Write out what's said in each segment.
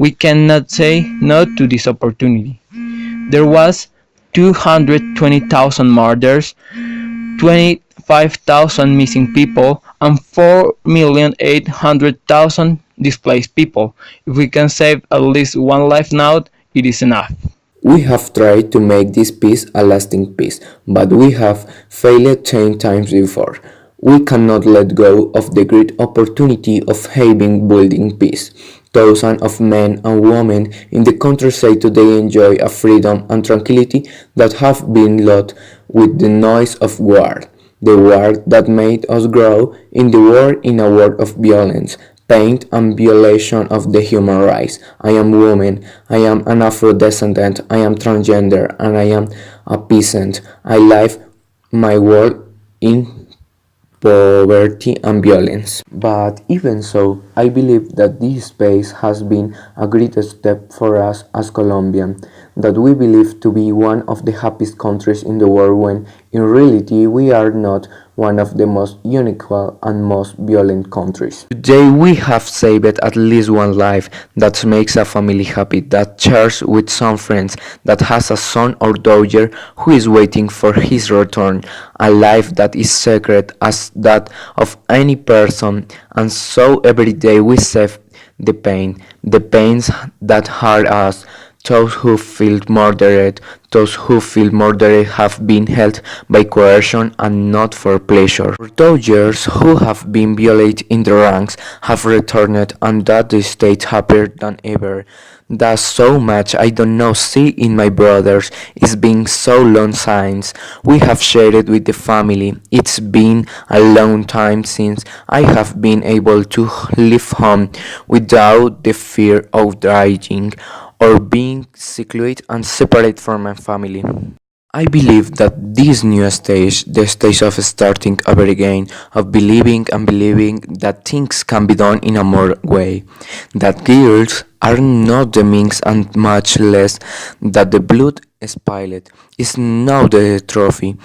We cannot say no to this opportunity. There was 220,000 murders, 25,000 missing people, and 4,800,000 displaced people. If we can save at least one life now, it is enough. We have tried to make this peace a lasting peace, but we have failed 10 times before. We cannot let go of the great opportunity of having building peace. Thousands of men and women in the countryside today enjoy a freedom and tranquility that have been lost with the noise of war. The war that made us grow in the world in a world of violence, pain and violation of the human rights. I am woman, I am an Afro-descendant, I am transgender, and I am a peasant. I live my world in poverty and violence. But even so, I believe that this space has been a great step for us as Colombians, that we believe to be one of the happiest countries in the world when in reality we are not one of the most unequal and most violent countries. Today we have saved at least one life that makes a family happy, that shares with some friends, that has a son or daughter who is waiting for his return, a life that is sacred as that of any person, and so every day we save the pains that hurt us. Those who feel murdered have been held by coercion and not for pleasure. For those years who have been violated in the ranks have returned and that the state happier than ever. That's so much I don't know see in my brothers. It's been so long since we have shared it with the family. It's been a long time since I have been able to leave home without the fear of dying or being secluded and separate from my family. I believe that this new stage, the stage of starting over again, of believing and believing that things can be done in a more way, that girls are not the means and much less that the blood spilled is now the trophy,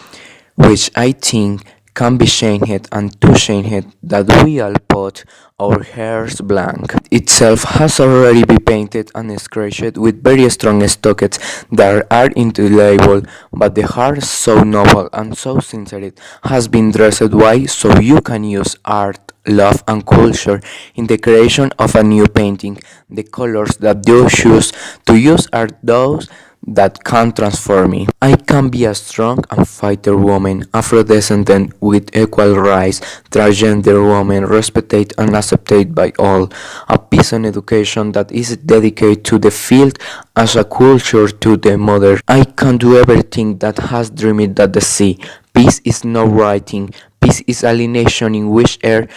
which I think can be changed and to change it that we all put our hairs blank. Itself has already been painted and scratched with very strong stockets that are indelible, but the heart so noble and so sincere has been dressed white so you can use art, love and culture in the creation of a new painting. The colors that you choose to use are those that can transform me. I can be a strong and fighter woman, Afro-descendant with equal rights, transgender woman respected and accepted by all, a peace and education that is dedicated to the field as a culture to the mother. I can do everything that has dreamed at the sea. Peace is no writing, peace is alienation in which air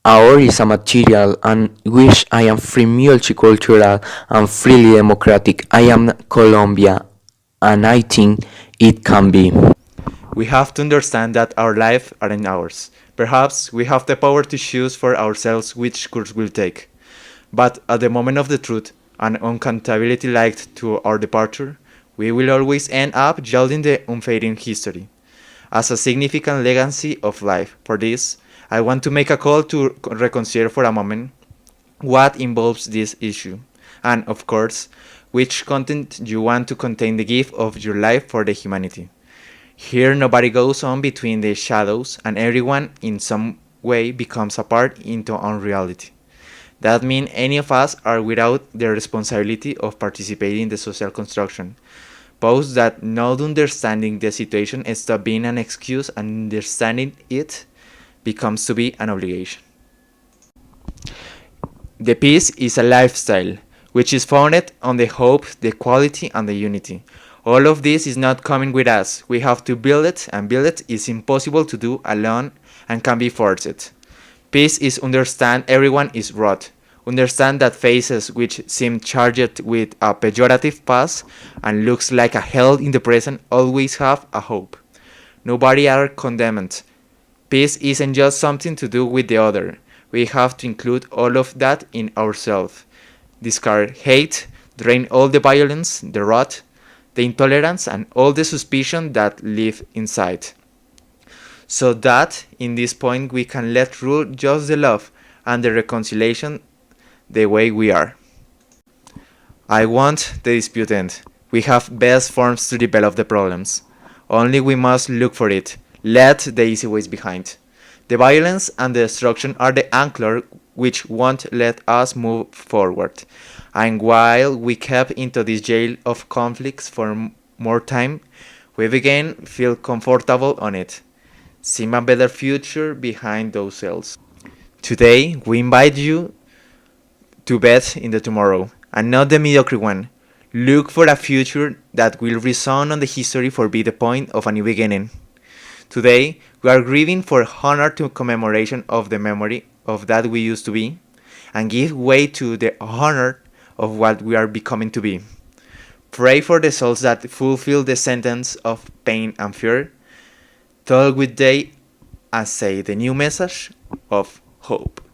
our is a material and which I am free multicultural and freely democratic. I am Colombia and I think it can be. We have to understand that our lives aren't ours. Perhaps we have the power to choose for ourselves which course we'll take. But at the moment of the truth, and uncountability linked to our departure, we will always end up judging the unfading history as a significant legacy of life. For this, I want to make a call to reconsider for a moment what involves this issue, and of course, which content you want to contain the gift of your life for the humanity. Here, nobody goes on between the shadows, and everyone in some way becomes a part into unreality. That means any of us are without the responsibility of participating in the social construction. Pose that not understanding the situation stops being an excuse and understanding it becomes to be an obligation. The peace is a lifestyle, which is founded on the hope, the quality, and the unity. All of this is not coming with us. We have to build it, and build it is impossible to do alone and can be forced. Peace is understand everyone is wrought. Understand that faces which seem charged with a pejorative past and looks like a hell in the present always have a hope. Nobody are condemned. Peace isn't just something to do with the other. We have to include all of that in ourselves. Discard hate, drain all the violence, the rot, the intolerance, and all the suspicion that live inside. So that, in this point, we can let rule just the love and the reconciliation the way we are. I want the dispute end. We have best forms to develop the problems. Only we must look for it. Let the easy ways behind. The violence and the destruction are the anchor which won't let us move forward. And while we kept into this jail of conflicts for more time, we began feel comfortable on it. Seem a better future behind those cells. Today, we invite you to bet in the tomorrow, and not the mediocre one. Look for a future that will resound on the history for be the point of a new beginning. Today, we are grieving for honor to commemoration of the memory of that we used to be, and give way to the honor of what we are becoming to be. Pray for the souls that fulfill the sentence of pain and fear. Talk with they and say the new message of hope.